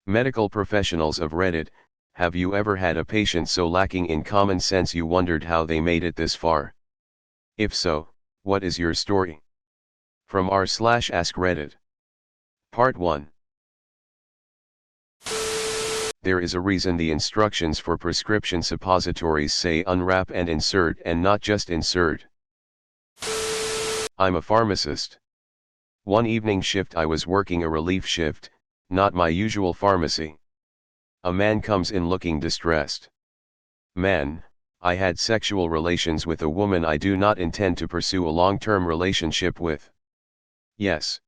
Medical professionals of Reddit, have you ever had a patient so lacking in common sense you wondered how they made it this far? If so, what is your story? From r/Ask Reddit. Part 1. There is a reason the instructions for prescription suppositories say unwrap and insert and not just insert. I'm a pharmacist. One evening shift I was working a relief shift, not my usual pharmacy. A man comes in looking distressed. Man, I had sexual relations with a woman I do not intend to pursue a long-term relationship with. Yes.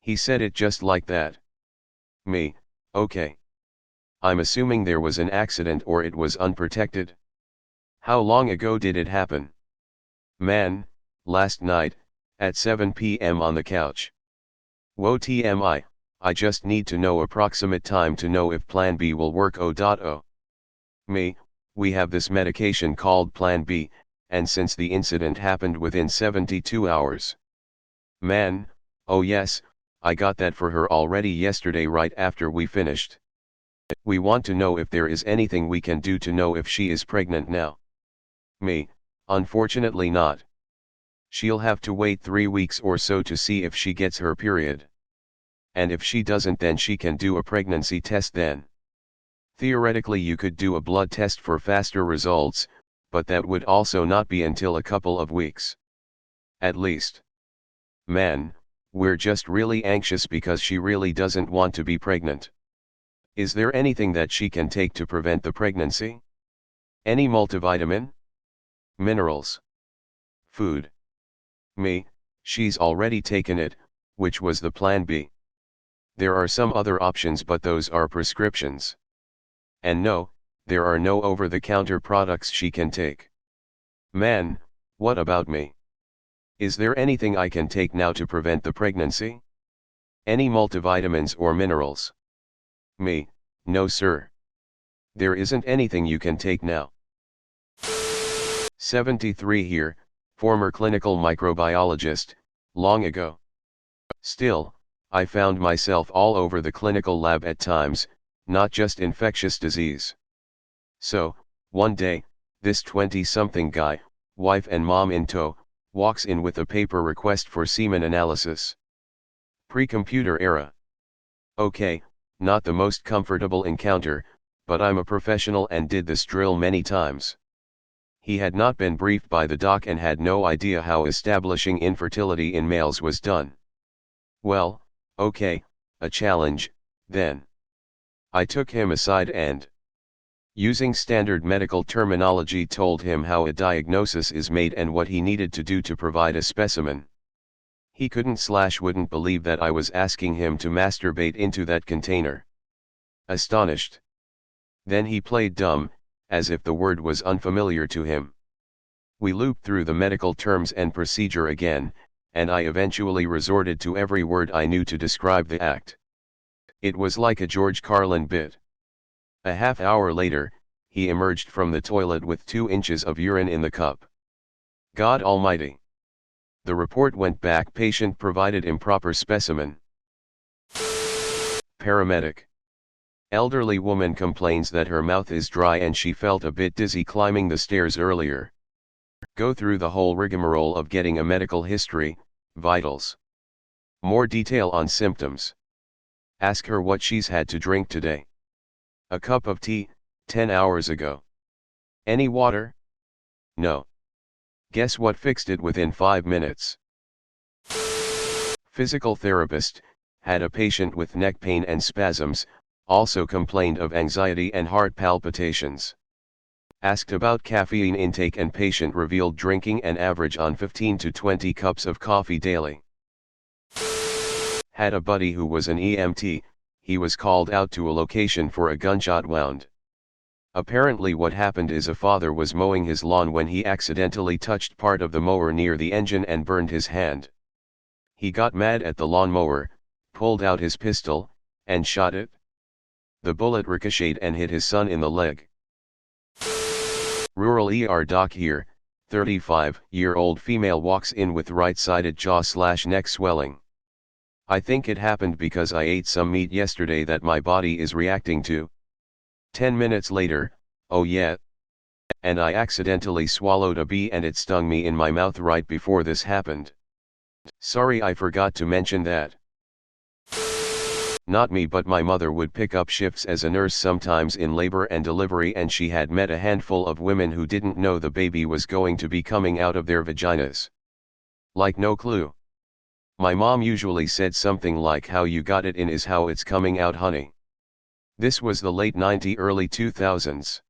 He said it just like that. Me, okay. I'm assuming there was an accident or it was unprotected. How long ago did it happen? Man, last night, at 7 p.m. on the couch. Whoa TMI, I just need to know approximate time to know if Plan B will work. O.O. Me, we have this medication called Plan B, and since the incident happened within 72 hours. Man, oh yes, I got that for her already yesterday right after we finished. We want to know if there is anything we can do to know if she is pregnant now. Me, unfortunately not. She'll have to wait 3 weeks or so to see if she gets her period. And if she doesn't, then she can do a pregnancy test then. Theoretically you could do a blood test for faster results, but that would also not be until a couple of weeks. At least. Man, we're just really anxious because she really doesn't want to be pregnant. Is there anything that she can take to prevent the pregnancy? Any multivitamin? Minerals? Food? Me, she's already taken it, which was the Plan B. There are some other options but those are prescriptions. And no, there are no over-the-counter products she can take. Man, what about me? Is there anything I can take now to prevent the pregnancy? Any multivitamins or minerals? Me, no sir. There isn't anything you can take now. 73 here, former clinical microbiologist, long ago. Still, I found myself all over the clinical lab at times, not just infectious disease. So, one day, this 20-something guy, wife and mom in tow, walks in with a paper request for semen analysis. Pre-computer era. Okay, not the most comfortable encounter, but I'm a professional and did this drill many times. He had not been briefed by the doc and had no idea how establishing infertility in males was done. Well, okay, a challenge, then. I took him aside and, using standard medical terminology, told him how a diagnosis is made and what he needed to do to provide a specimen. He couldn't/wouldn't believe that I was asking him to masturbate into that container. Astonished. Then he played dumb, as if the word was unfamiliar to him. We looped through the medical terms and procedure again, and I eventually resorted to every word I knew to describe the act. It was like a George Carlin bit. A half hour later, he emerged from the toilet with 2 inches of urine in the cup. God almighty. The report went back. Patient provided improper specimen. Paramedic. Elderly woman complains that her mouth is dry and she felt a bit dizzy climbing the stairs earlier. Go through the whole rigmarole of getting a medical history, vitals. More detail on symptoms. Ask her what she's had to drink today. A cup of tea, 10 hours ago. Any water? No. Guess what fixed it within 5 minutes? Physical therapist, had a patient with neck pain and spasms, also complained of anxiety and heart palpitations. Asked about caffeine intake and patient revealed drinking an average on 15 to 20 cups of coffee daily. Had a buddy who was an EMT, he was called out to a location for a gunshot wound. Apparently what happened is a father was mowing his lawn when he accidentally touched part of the mower near the engine and burned his hand. He got mad at the lawnmower, pulled out his pistol, and shot it. The bullet ricocheted and hit his son in the leg. Rural ER doc here, 35-year-old female walks in with right-sided jaw/neck swelling. I think it happened because I ate some meat yesterday that my body is reacting to. 10 minutes later, oh yeah. And I accidentally swallowed a bee and it stung me in my mouth right before this happened. Sorry, I forgot to mention that. Not me, but my mother would pick up shifts as a nurse sometimes in labor and delivery, and she had met a handful of women who didn't know the baby was going to be coming out of their vaginas. Like no clue. My mom usually said something like, "How you got it in is how it's coming out, honey." This was the late 90s, early 2000s.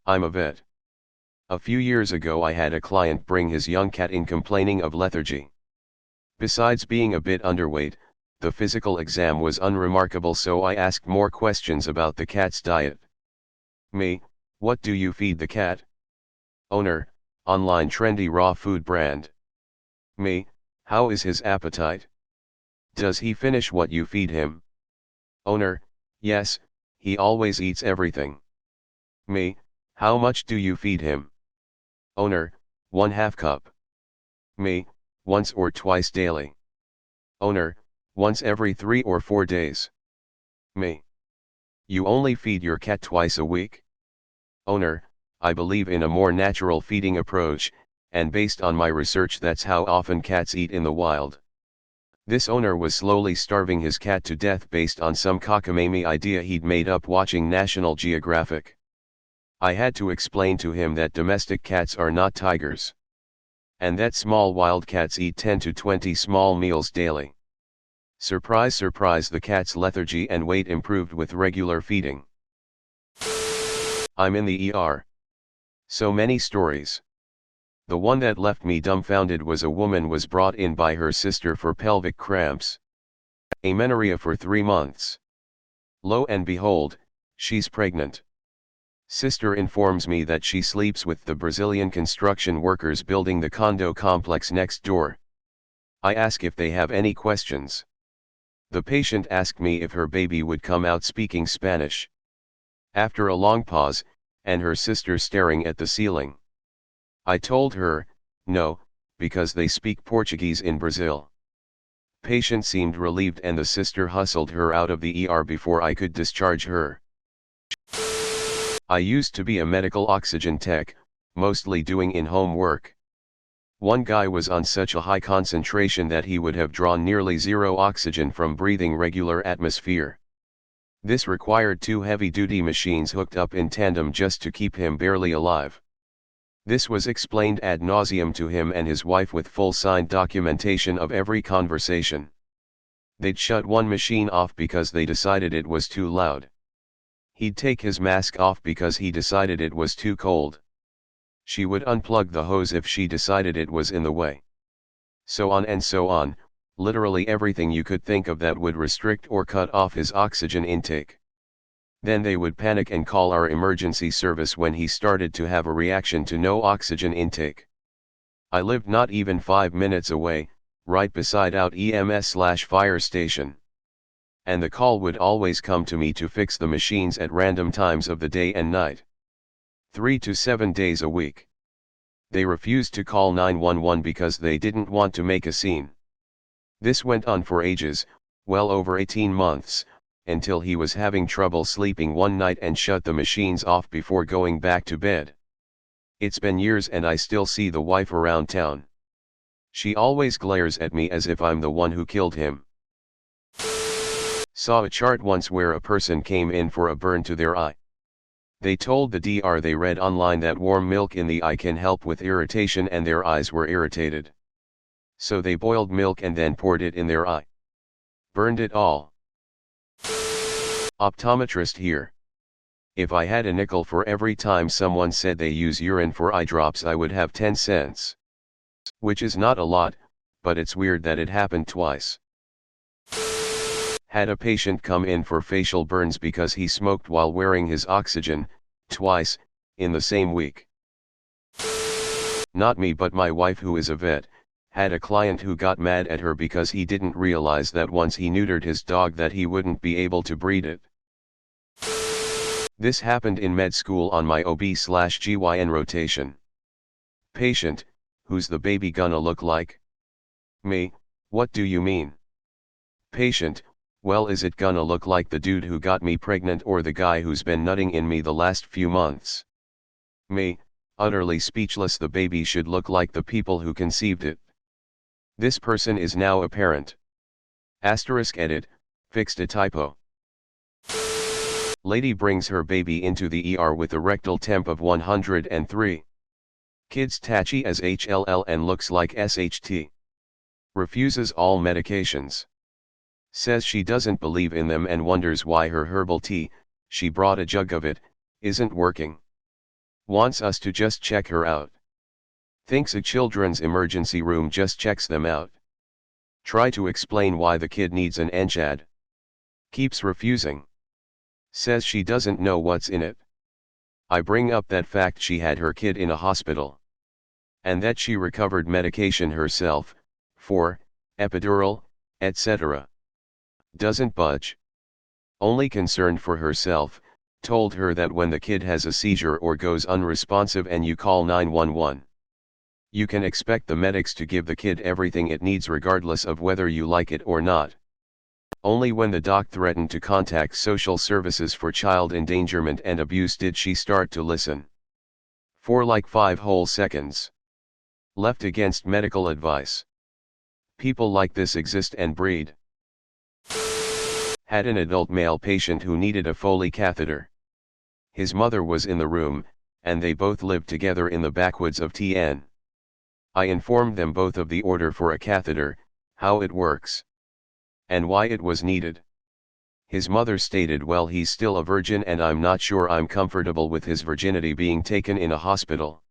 I'm a vet. A few years ago I had a client bring his young cat in complaining of lethargy. Besides being a bit underweight, the physical exam was unremarkable, so I asked more questions about the cat's diet. Me, what do you feed the cat? Owner, online trendy raw food brand. Me, how is his appetite? Does he finish what you feed him? Owner, yes, he always eats everything. Me, how much do you feed him? Owner, 1/2 cup. Me, once or twice daily. Owner, once every 3 or 4 days. Me, you only feed your cat twice a week? Owner, I believe in a more natural feeding approach, and based on my research that's how often cats eat in the wild. This owner was slowly starving his cat to death based on some cockamamie idea he'd made up watching National Geographic. I had to explain to him that domestic cats are not tigers. And that small wild cats eat 10 to 20 small meals daily. Surprise, surprise, the cat's lethargy and weight improved with regular feeding. I'm in the ER. So many stories. The one that left me dumbfounded was a woman was brought in by her sister for pelvic cramps. Amenorrhea for 3 months. Lo and behold, she's pregnant. Sister informs me that she sleeps with the Brazilian construction workers building the condo complex next door. I ask if they have any questions. The patient asked me if her baby would come out speaking Spanish. After a long pause, and her sister staring at the ceiling, I told her, no, because they speak Portuguese in Brazil. Patient seemed relieved and the sister hustled her out of the ER before I could discharge her. I used to be a medical oxygen tech, mostly doing in-home work. One guy was on such a high concentration that he would have drawn nearly zero oxygen from breathing regular atmosphere. This required 2 heavy-duty machines hooked up in tandem just to keep him barely alive. This was explained ad nauseum to him and his wife with full signed documentation of every conversation. They'd shut one machine off because they decided it was too loud. He'd take his mask off because he decided it was too cold. She would unplug the hose if she decided it was in the way. So on and so on, literally everything you could think of that would restrict or cut off his oxygen intake. Then they would panic and call our emergency service when he started to have a reaction to no oxygen intake. I lived not even 5 minutes away, right beside out EMS/fire station. And the call would always come to me to fix the machines at random times of the day and night. 3 to 7 days a week. They refused to call 911 because they didn't want to make a scene. This went on for ages, well over 18 months, until he was having trouble sleeping one night and shut the machines off before going back to bed. It's been years and I still see the wife around town. She always glares at me as if I'm the one who killed him. Saw a chart once where a person came in for a burn to their eye. They told the DR they read online that warm milk in the eye can help with irritation and their eyes were irritated. So they boiled milk and then poured it in their eye. Burned it all. Optometrist here. If I had a nickel for every time someone said they use urine for eye drops, I would have 10 cents. Which is not a lot, but it's weird that it happened twice. Had a patient come in for facial burns because he smoked while wearing his oxygen, twice, in the same week. Not me, but my wife, who is a vet, had a client who got mad at her because he didn't realize that once he neutered his dog that he wouldn't be able to breed it. This happened in med school on my OB/GYN rotation. Patient, who's the baby gonna look like? Me, What do you mean? Patient, well, is it gonna look like the dude who got me pregnant or the guy who's been nutting in me the last few months? Me, utterly speechless. The baby should look like the people who conceived it. This person is now a parent. Asterisk edit, fixed a typo. Lady brings her baby into the ER with a rectal temp of 103. Kid's tatchy as HLL and looks like SHT. Refuses all medications. Says she doesn't believe in them and wonders why her herbal tea, she brought a jug of it, isn't working. Wants us to just check her out. Thinks a children's emergency room just checks them out. Try to explain why the kid needs an NSAID. Keeps refusing. Says she doesn't know what's in it. I bring up that fact she had her kid in a hospital. And that she recovered medication herself, for epidural, etc. Doesn't budge. Only concerned for herself, told her that when the kid has a seizure or goes unresponsive and you call 911. You can expect the medics to give the kid everything it needs regardless of whether you like it or not. Only when the doc threatened to contact social services for child endangerment and abuse did she start to listen. For like 5 whole seconds. Left against medical advice. People like this exist and breed. Had an adult male patient who needed a Foley catheter. His mother was in the room, and they both lived together in the backwoods of TN. I informed them both of the order for a catheter, how it works, and why it was needed. His mother stated, well, he's still a virgin and I'm not sure I'm comfortable with his virginity being taken in a hospital.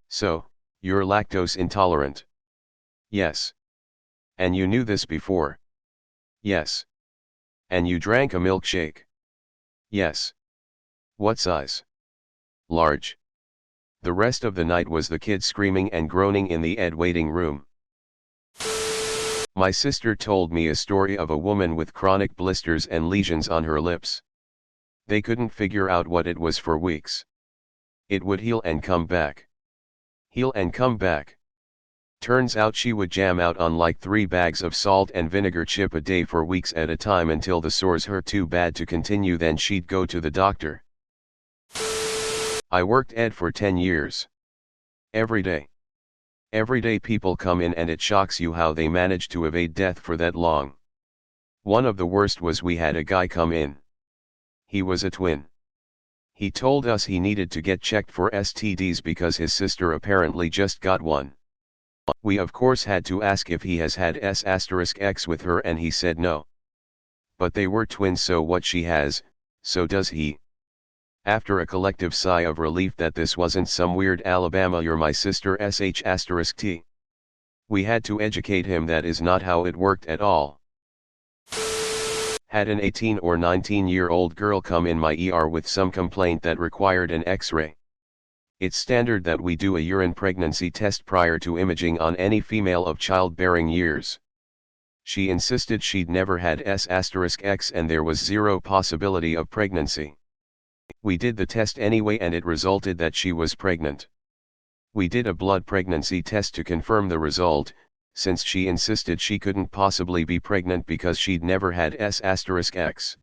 So, you're lactose intolerant? Yes. And you knew this before? Yes. And you drank a milkshake? Yes. What size? Large. The rest of the night was the kid screaming and groaning in the waiting room. My sister told me a story of a woman with chronic blisters and lesions on her lips. They couldn't figure out what it was for weeks. It would heal and come back. Heal and come back. Turns out she would jam out on like 3 bags of salt and vinegar chip a day for weeks at a time until the sores hurt too bad to continue, then she'd go to the doctor. I worked ed for 10 years. Every day. Every day people come in and it shocks you how they manage to evade death for that long. One of the worst was we had a guy come in. He was a twin. He told us he needed to get checked for STDs because his sister apparently just got one. We of course had to ask if he has had S*X with her and he said no. But they were twins, so what she has, so does he. After a collective sigh of relief that this wasn't some weird Alabama "you're my sister" *T. We had to educate him that is not how it worked at all. Had an 18 or 19-year-old girl come in my ER with some complaint that required an X-ray. It's standard that we do a urine pregnancy test prior to imaging on any female of childbearing years. She insisted she'd never had S*X and there was zero possibility of pregnancy. We did the test anyway and it resulted that she was pregnant. We did a blood pregnancy test to confirm the result, since she insisted she couldn't possibly be pregnant because she'd never had S*X.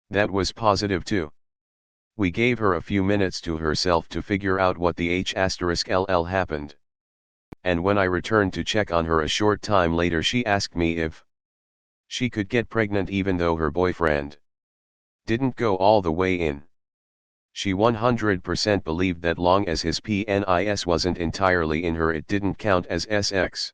That was positive too. We gave her a few minutes to herself to figure out what the H*LL happened. And when I returned to check on her a short time later, she asked me if she could get pregnant even though her boyfriend didn't go all the way in. She 100% believed that long as his penis wasn't entirely in her, it didn't count as SX.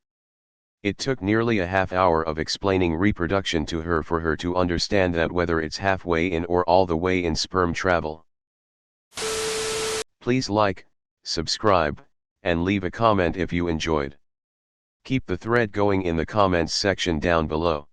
It took nearly a half hour of explaining reproduction to her for her to understand that whether it's halfway in or all the way in, sperm travel. Please like, subscribe, and leave a comment if you enjoyed. Keep the thread going in the comments section down below.